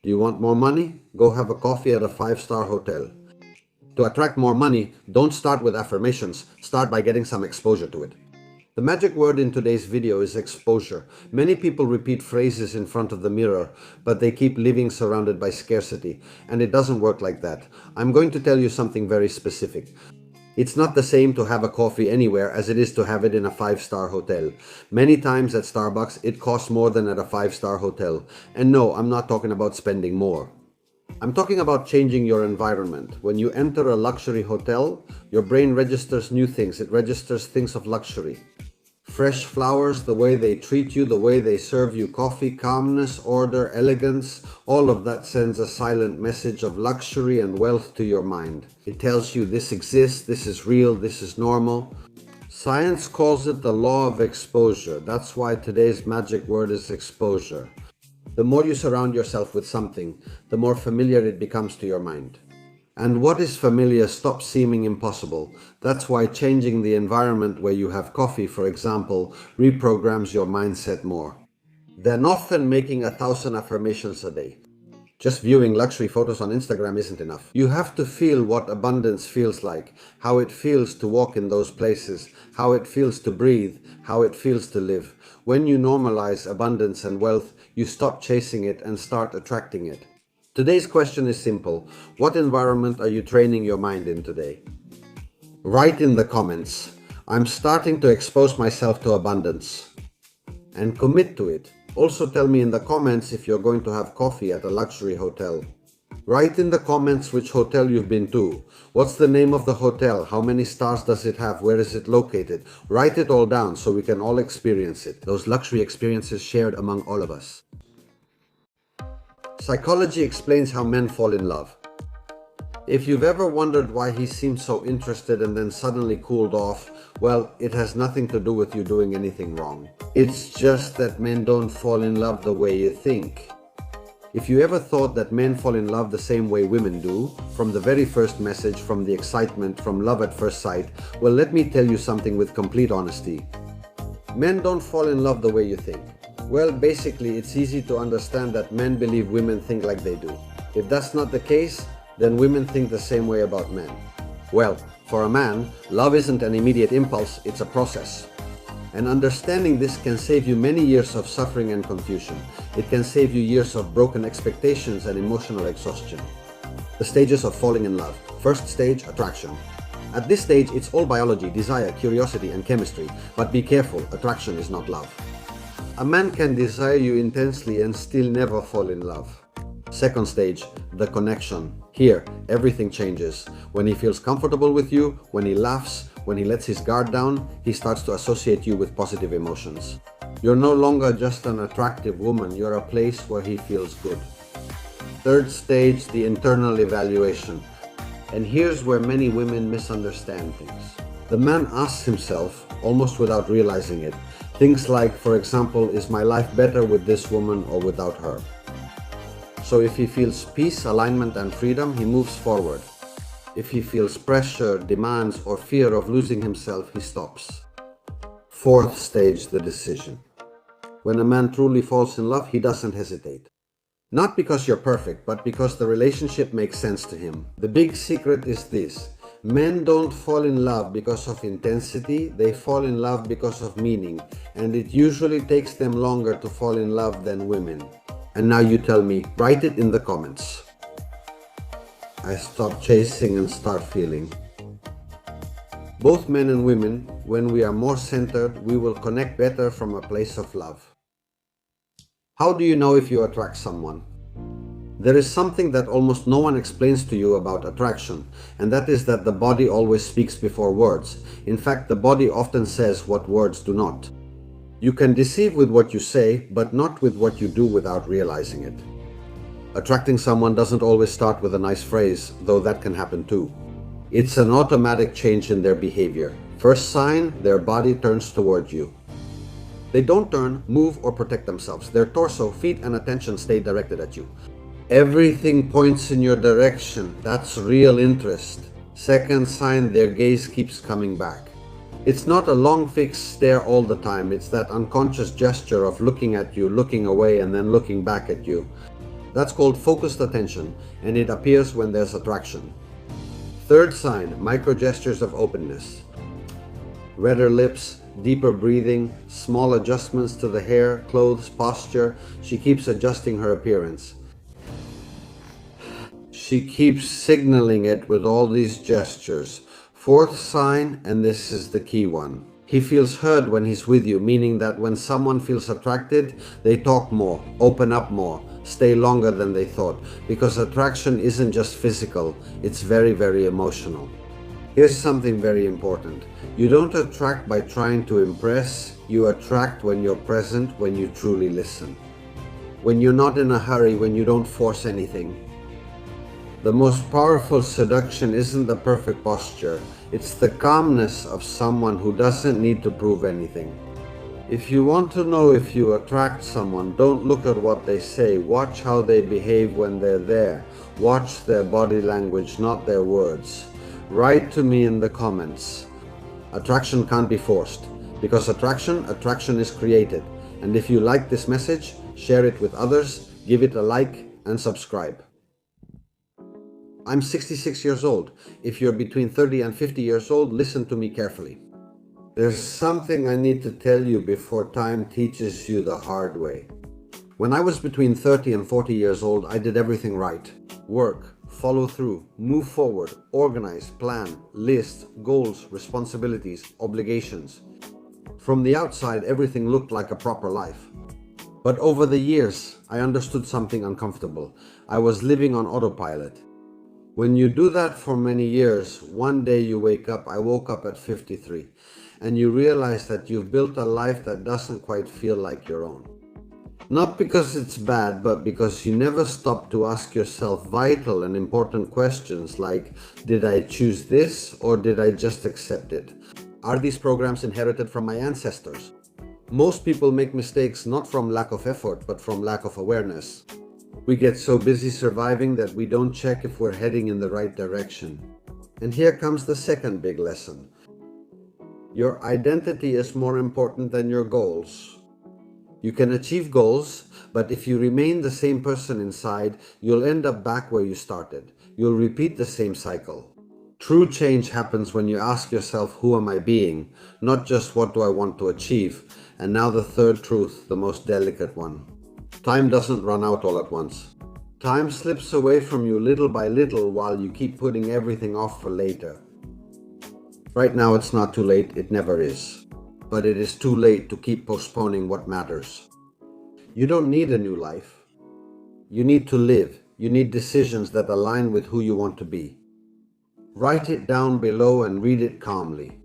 Do you want more money? Go have a coffee at a 5-star hotel. To attract more money, don't start with affirmations. Start by getting some exposure to it. The magic word in today's video is exposure. Many people repeat phrases in front of the mirror, but they keep living surrounded by scarcity, and it doesn't work like that. I'm going to tell you something very specific. It's not the same to have a coffee anywhere as it is to have it in a 5-star hotel. Many times at Starbucks, it costs more than at a 5-star hotel. And no, I'm not talking about spending more. I'm talking about changing your environment. When you enter a luxury hotel, your brain registers new things. It registers things of luxury. Fresh flowers, the way they treat you, the way they serve you coffee, calmness, order, elegance, all of that sends a silent message of luxury and wealth to your mind. It tells you this exists, this is real, this is normal. Science calls it the law of exposure. That's why today's magic word is exposure. The more you surround yourself with something, the more familiar it becomes to your mind. And what is familiar stops seeming impossible. That's why changing the environment where you have coffee, for example, reprograms your mindset more. Then often making 1,000 affirmations a day. Just viewing luxury photos on Instagram isn't enough. You have to feel what abundance feels like, how it feels to walk in those places, how it feels to breathe, how it feels to live. When you normalize abundance and wealth, you stop chasing it and start attracting it. Today's question is simple. What environment are you training your mind in today? Write in the comments, I'm starting to expose myself to abundance. And commit to it. Also tell me in the comments if you're going to have coffee at a luxury hotel. Write in the comments which hotel you've been to. What's the name of the hotel? How many stars does it have? Where is it located? Write it all down so we can all experience it. Those luxury experiences shared among all of us. Psychology explains how men fall in love. If you've ever wondered why he seemed so interested and then suddenly cooled off, well, it has nothing to do with you doing anything wrong. It's just that men don't fall in love the way you think. If you ever thought that men fall in love the same way women do, from the very first message, from the excitement, from love at first sight, well, let me tell you something with complete honesty. Men don't fall in love the way you think. Well, basically, it's easy to understand that men believe women think like they do. If that's not the case, then women think the same way about men. Well, for a man, love isn't an immediate impulse, it's a process. And understanding this can save you many years of suffering and confusion. It can save you years of broken expectations and emotional exhaustion. The stages of falling in love. First stage, attraction. At this stage, it's all biology, desire, curiosity, and chemistry. But be careful, attraction is not love. A man can desire you intensely and still never fall in love. Second stage, the connection. Here, everything changes. When he feels comfortable with you, when he laughs, when he lets his guard down, he starts to associate you with positive emotions. You're no longer just an attractive woman, you're a place where he feels good. Third stage, the internal evaluation. And here's where many women misunderstand things. The man asks himself, almost without realizing it, things like, for example, is my life better with this woman or without her? So if he feels peace, alignment, and freedom, he moves forward. If he feels pressure, demands, or fear of losing himself, he stops. Fourth stage, the decision. When a man truly falls in love, he doesn't hesitate. Not because you're perfect, but because the relationship makes sense to him. The big secret is this. Men don't fall in love because of intensity, they fall in love because of meaning, and it usually takes them longer to fall in love than women. And now you tell me, write it in the comments. I stop chasing and start feeling. Both men and women, when we are more centered, we will connect better from a place of love. How do you know if you attract someone? There is something that almost no one explains to you about attraction, and that is that the body always speaks before words. In fact, the body often says what words do not. You can deceive with what you say, but not with what you do without realizing it. Attracting someone doesn't always start with a nice phrase, though that can happen too. It's an automatic change in their behavior. First sign, their body turns toward you. They don't turn, move, or protect themselves. Their torso, feet, and attention stay directed at you. Everything points in your direction. That's real interest. Second sign, their gaze keeps coming back. It's not a long fixed stare all the time. It's that unconscious gesture of looking at you, looking away, and then looking back at you. That's called focused attention, and it appears when there's attraction. Third sign, micro gestures of openness. Redder lips, deeper breathing, small adjustments to the hair, clothes, posture. She keeps adjusting her appearance. She keeps signaling it with all these gestures. Fourth sign, and this is the key one. He feels heard when he's with you, meaning that when someone feels attracted, they talk more, open up more, stay longer than they thought, because attraction isn't just physical, it's very, very emotional. Here's something very important. You don't attract by trying to impress, you attract when you're present, when you truly listen. When you're not in a hurry, when you don't force anything. The most powerful seduction isn't the perfect posture, it's the calmness of someone who doesn't need to prove anything. If you want to know if you attract someone, don't look at what they say, watch how they behave when they're there. Watch their body language, not their words. Write to me in the comments. Attraction can't be forced, because attraction is created. And if you like this message, share it with others, give it a like and subscribe. I'm 66 years old. If you're between 30 and 50 years old, listen to me carefully. There's something I need to tell you before time teaches you the hard way. When I was between 30 and 40 years old, I did everything right. Work, follow through, move forward, organize, plan, list, goals, responsibilities, obligations. From the outside, everything looked like a proper life. But over the years, I understood something uncomfortable. I was living on autopilot. When you do that for many years, one day you wake up, I woke up at 53, and you realize that you've built a life that doesn't quite feel like your own. Not because it's bad, but because you never stop to ask yourself vital and important questions like, did I choose this or did I just accept it? Are these programs inherited from my ancestors? Most people make mistakes not from lack of effort, but from lack of awareness. We get so busy surviving that we don't check if we're heading in the right direction. And here comes the second big lesson. Your identity is more important than your goals. You can achieve goals, but if you remain the same person inside, you'll end up back where you started. You'll repeat the same cycle. True change happens when you ask yourself, who am I being? Not just what do I want to achieve? And now the third truth, the most delicate one. Time doesn't run out all at once. Time slips away from you little by little while you keep putting everything off for later. Right now it's not too late, it never is. But it is too late to keep postponing what matters. You don't need a new life. You need to live. You need decisions that align with who you want to be. Write it down below and read it calmly.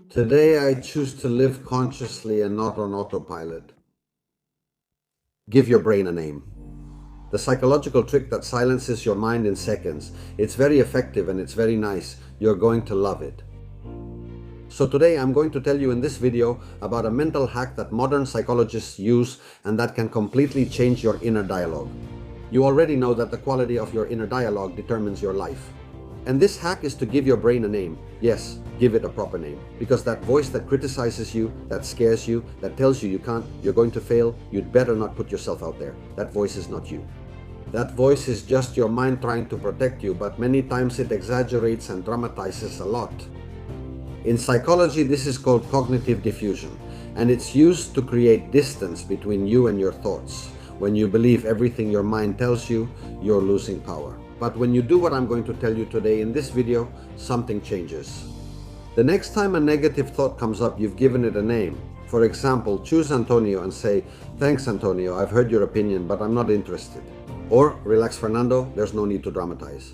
Today I choose to live consciously and not on autopilot. Give your brain a name. The psychological trick that silences your mind in seconds. It's very effective and it's very nice. You're going to love it. So today I'm going to tell you in this video about a mental hack that modern psychologists use and that can completely change your inner dialogue. You already know that the quality of your inner dialogue determines your life. And this hack is to give your brain a name. Yes, give it a proper name. Because that voice that criticizes you, that scares you, that tells you you can't, you're going to fail, you'd better not put yourself out there. That voice is not you. That voice is just your mind trying to protect you, but many times it exaggerates and dramatizes a lot. In psychology, this is called cognitive diffusion, and it's used to create distance between you and your thoughts. When you believe everything your mind tells you, you're losing power. But when you do what I'm going to tell you today in this video, something changes. The next time a negative thought comes up, you've given it a name. For example, choose Antonio and say, "Thanks Antonio, I've heard your opinion, but I'm not interested." Or, "Relax Fernando, there's no need to dramatize."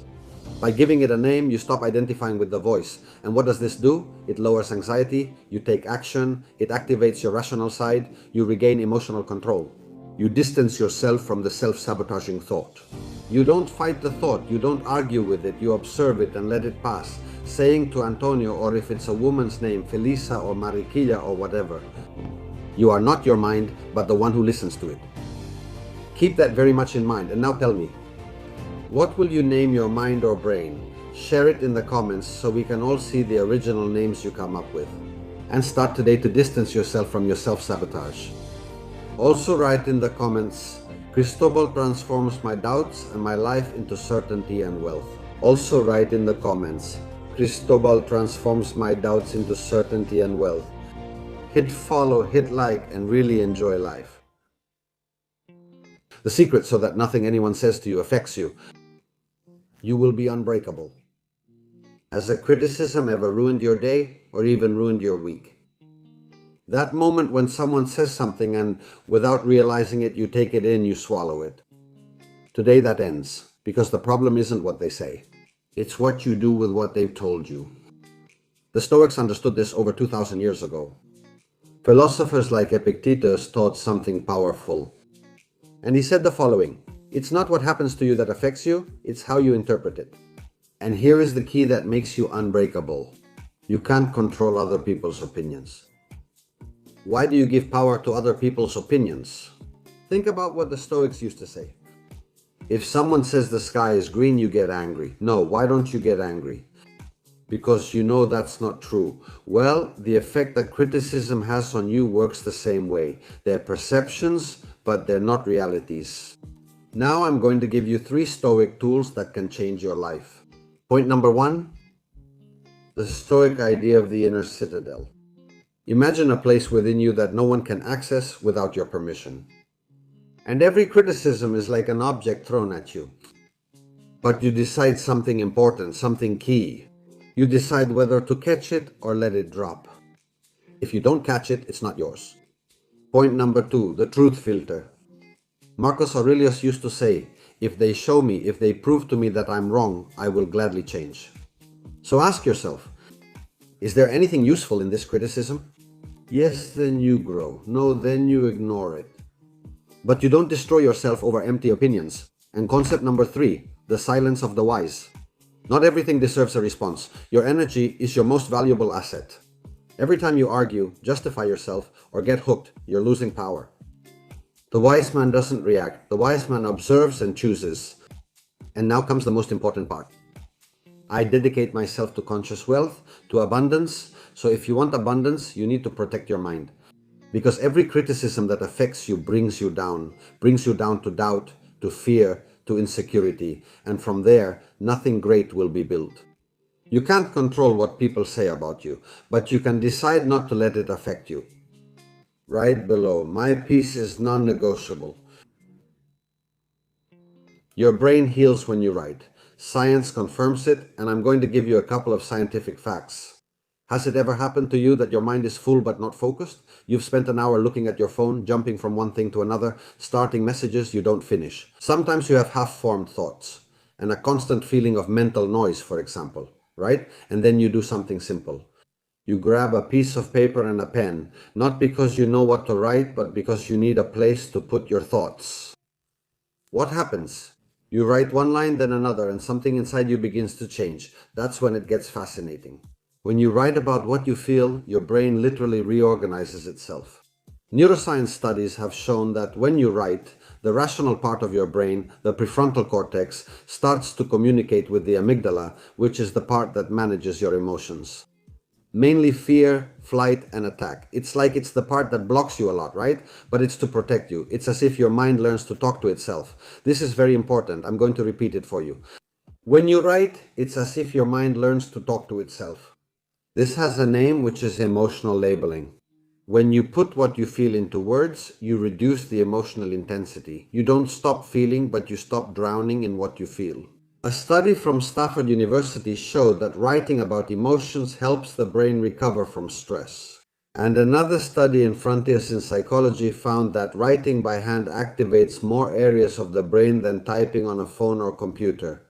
By giving it a name, you stop identifying with the voice. And what does this do? It lowers anxiety, you take action, it activates your rational side, you regain emotional control. You distance yourself from the self-sabotaging thought. You don't fight the thought, you don't argue with it, you observe it and let it pass, saying to Antonio, or if it's a woman's name, Felisa or Mariquilla or whatever, you are not your mind, but the one who listens to it. Keep that very much in mind. And now tell me, what will you name your mind or brain? Share it in the comments so we can all see the original names you come up with. And start today to distance yourself from your self-sabotage. Also write in the comments, Cristobal transforms my doubts and my life into certainty and wealth. Also write in the comments, Cristobal transforms my doubts into certainty and wealth. Hit follow, hit like, and really enjoy life. The secret so that nothing anyone says to you affects you. You will be unbreakable. Has a criticism ever ruined your day or even ruined your week? That moment when someone says something and without realizing it, you take it in, you swallow it. Today that ends, because the problem isn't what they say. It's what you do with what they've told you. The Stoics understood this over 2,000 years ago. Philosophers like Epictetus taught something powerful. And he said the following, it's not what happens to you that affects you, it's how you interpret it. And here is the key that makes you unbreakable. You can't control other people's opinions. Why do you give power to other people's opinions? Think about what the Stoics used to say. If someone says the sky is green, you get angry. No, why don't you get angry? Because you know that's not true. Well, the effect that criticism has on you works the same way. They're perceptions, but they're not realities. Now I'm going to give you 3 Stoic tools that can change your life. Point number 1, the Stoic idea of the inner citadel. Imagine a place within you that no one can access without your permission. And every criticism is like an object thrown at you. But you decide something important, something key. You decide whether to catch it or let it drop. If you don't catch it, it's not yours. Point number 2, the truth filter. Marcus Aurelius used to say, if they show me, if they prove to me that I'm wrong, I will gladly change. So ask yourself, is there anything useful in this criticism? Yes, then you grow. No, then you ignore it. But you don't destroy yourself over empty opinions. And concept number 3, the silence of the wise. Not everything deserves a response. Your energy is your most valuable asset. Every time you argue, justify yourself, or get hooked, you're losing power. The wise man doesn't react. The wise man observes and chooses. And now comes the most important part. I dedicate myself to conscious wealth, to abundance. So if you want abundance, you need to protect your mind. Because every criticism that affects you brings you down to doubt, to fear, to insecurity. And from there, nothing great will be built. You can't control what people say about you, but you can decide not to let it affect you. Right below, my peace is non-negotiable. Your brain heals when you write. Science confirms it, and I'm going to give you a couple of scientific facts. Has it ever happened to you that your mind is full but not focused? You've spent an hour looking at your phone, jumping from one thing to another, starting messages you don't finish. Sometimes you have half-formed thoughts and a constant feeling of mental noise, for example, right? And then you do something simple. You grab a piece of paper and a pen, not because you know what to write, but because you need a place to put your thoughts. What happens? You write one line, then another, and something inside you begins to change. That's when it gets fascinating. When you write about what you feel, your brain literally reorganizes itself. Neuroscience studies have shown that when you write, the rational part of your brain, the prefrontal cortex, starts to communicate with the amygdala, which is the part that manages your emotions. Mainly fear, flight, and attack. It's like it's the part that blocks you a lot, right? But it's to protect you. It's as if your mind learns to talk to itself. This is very important. I'm going to repeat it for you. When you write, it's as if your mind learns to talk to itself. This has a name, which is emotional labeling. When you put what you feel into words, you reduce the emotional intensity. You don't stop feeling, but you stop drowning in what you feel. A study from Stanford University showed that writing about emotions helps the brain recover from stress. And another study in Frontiers in Psychology found that writing by hand activates more areas of the brain than typing on a phone or computer.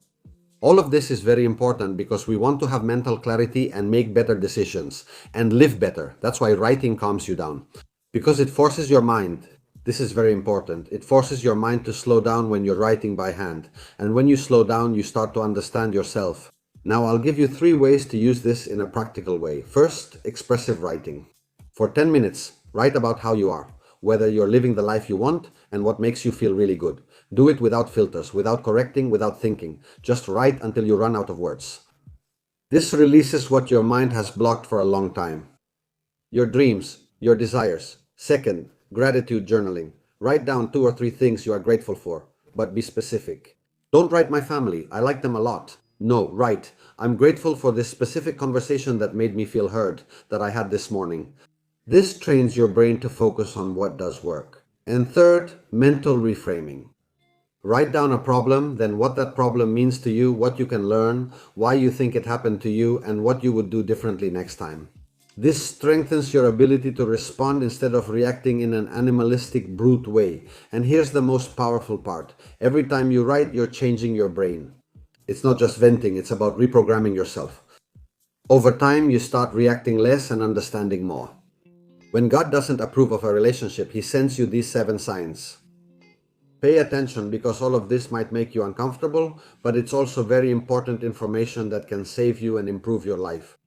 All of this is very important because we want to have mental clarity and make better decisions and live better. That's why writing calms you down. Because it forces your mind. This is very important. It forces your mind to slow down when you're writing by hand. And when you slow down, you start to understand yourself. Now, I'll give you 3 ways to use this in a practical way. First, expressive writing. For 10 minutes, write about how you are, whether you're living the life you want and what makes you feel really good. Do it without filters, without correcting, without thinking. Just write until you run out of words. This releases what your mind has blocked for a long time. Your dreams, your desires. Second, gratitude journaling. Write down 2 or 3 things you are grateful for, but be specific. Don't write my family, I like them a lot. No, write, I'm grateful for this specific conversation that made me feel heard that I had this morning. This trains your brain to focus on what does work. And third, mental reframing. Write down a problem, then what that problem means to you, what you can learn, why you think it happened to you, and what you would do differently next time. This strengthens your ability to respond instead of reacting in an animalistic, brute way. And here's the most powerful part. Every time you write, you're changing your brain. It's not just venting, it's about reprogramming yourself. Over time, you start reacting less and understanding more. When God doesn't approve of a relationship, He sends you these 7 signs. Pay attention because all of this might make you uncomfortable, but it's also very important information that can save you and improve your life.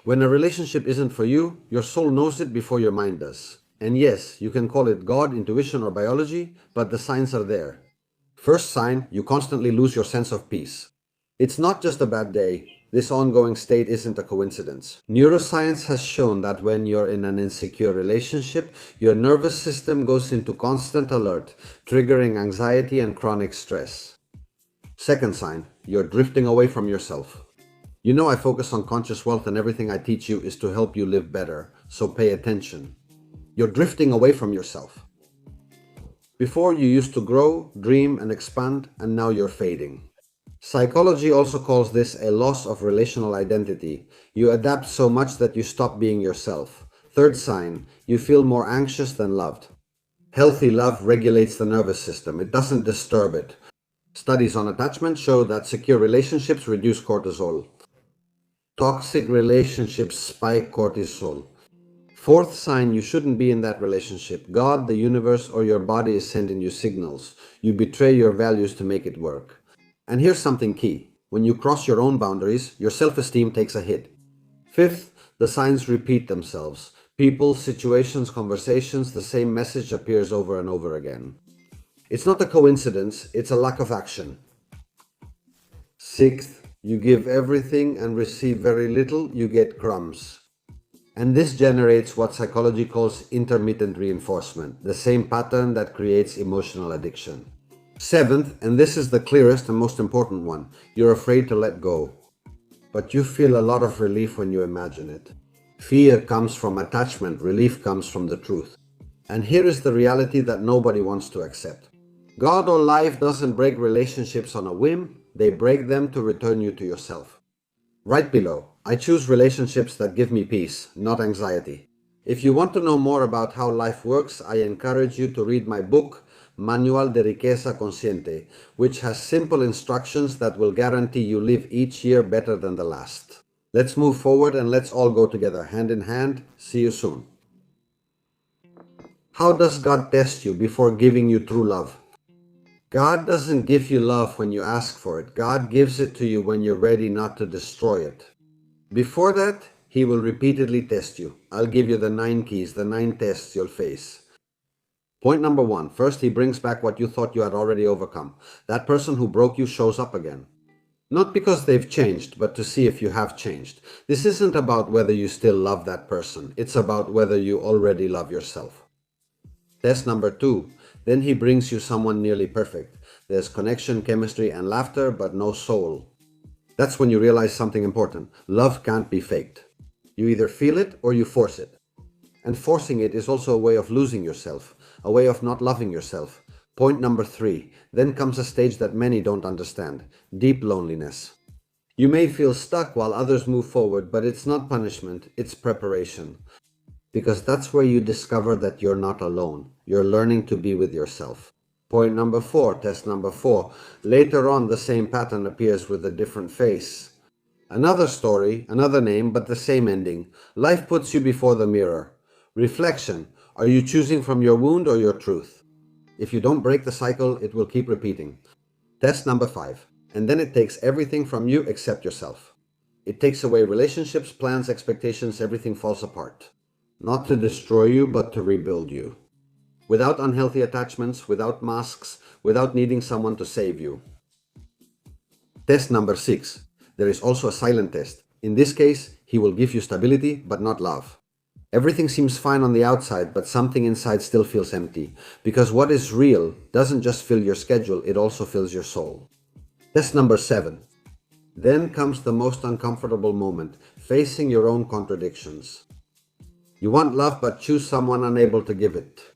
When a relationship isn't for you, your soul knows it before your mind does. And yes, you can call it God, intuition, or biology, but the signs are there. First sign, you constantly lose your sense of peace. It's not just a bad day. This ongoing state isn't a coincidence. Neuroscience has shown that when you're in an insecure relationship, your nervous system goes into constant alert, triggering anxiety and chronic stress. Second sign, you're drifting away from yourself. You know I focus on conscious wealth and everything I teach you is to help you live better, so pay attention. You're drifting away from yourself. Before you used to grow, dream, and expand, and now you're fading. Psychology also calls this a loss of relational identity. You adapt so much that you stop being yourself. Third sign, you feel more anxious than loved. Healthy love regulates the nervous system. It doesn't disturb it. Studies on attachment show that secure relationships reduce cortisol. Toxic relationships spike cortisol. Fourth sign, you shouldn't be in that relationship. God, the universe, or your body is sending you signals. You betray your values to make it work. And here's something key. When you cross your own boundaries, your self-esteem takes a hit. Fifth, the signs repeat themselves. People, situations, conversations, the same message appears over and over again. It's not a coincidence, it's a lack of action. Sixth, you give everything and receive very little, you get crumbs. And this generates what psychology calls intermittent reinforcement, the same pattern that creates emotional addiction. Seventh, and this is the clearest and most important one, you're afraid to let go. But you feel a lot of relief when you imagine it. Fear comes from attachment, relief comes from the truth. And here is the reality that nobody wants to accept. God or life doesn't break relationships on a whim, they break them to return you to yourself. Right below, I choose relationships that give me peace, not anxiety. If you want to know more about how life works, I encourage you to read my book, Manual de Riqueza Consciente, which has simple instructions that will guarantee you live each year better than the last. Let's move forward and let's all go together, hand in hand. See you soon. How does God test you before giving you true love? God doesn't give you love when you ask for it. God gives it to you when you're ready not to destroy it. Before that, He will repeatedly test you. I'll give you the 9 keys, the 9 tests you'll face. Point number 1. First, He brings back what you thought you had already overcome. That person who broke you shows up again. Not because they've changed, but to see if you have changed. This isn't about whether you still love that person. It's about whether you already love yourself. Test number 2. Then He brings you someone nearly perfect. There's connection, chemistry, and laughter, but no soul. That's when you realize something important. Love can't be faked. You either feel it or you force it. And forcing it is also a way of losing yourself, a way of not loving yourself. Point number 3. Then comes a stage that many don't understand. Deep loneliness. You may feel stuck while others move forward, but it's not punishment, it's preparation. Because that's where you discover that you're not alone. You're learning to be with yourself. Point number 4, test number 4. Later on, the same pattern appears with a different face. Another story, another name, but the same ending. Life puts you before the mirror. Reflection. Are you choosing from your wound or your truth? If you don't break the cycle, it will keep repeating. Test number 5. And then it takes everything from you except yourself. It takes away relationships, plans, expectations, everything falls apart. Not to destroy you, but to rebuild you. Without unhealthy attachments, without masks, without needing someone to save you. Test number 6. There is also a silent test. In this case, He will give you stability, but not love. Everything seems fine on the outside, but something inside still feels empty. Because what is real doesn't just fill your schedule, it also fills your soul. Test number 7. Then comes the most uncomfortable moment, facing your own contradictions. You want love but choose someone unable to give it.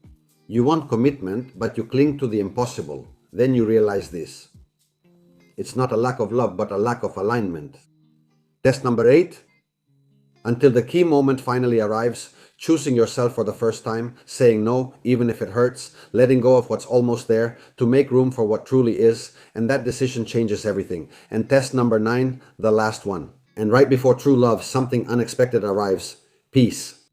You want commitment but you cling to the impossible. Then you realize this. It's not a lack of love but a lack of alignment. Test number 8. Until the key moment finally arrives, choosing yourself for the first time, saying no, even if it hurts, letting go of what's almost there, to make room for what truly is, and that decision changes everything. And test number 9, the last one. And right before true love, something unexpected arrives. Peace.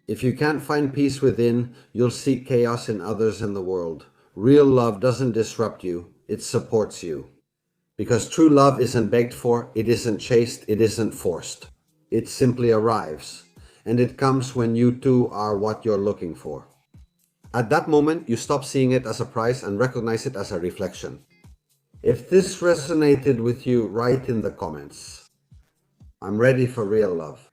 If you can't find peace within, you'll seek chaos in others and the world. Real love doesn't disrupt you, it supports you. Because true love isn't begged for, it isn't chased, it isn't forced. It simply arrives, and it comes when you two are what you're looking for. At that moment, you stop seeing it as a prize and recognize it as a reflection. If this resonated with you, write in the comments. I'm ready for real love.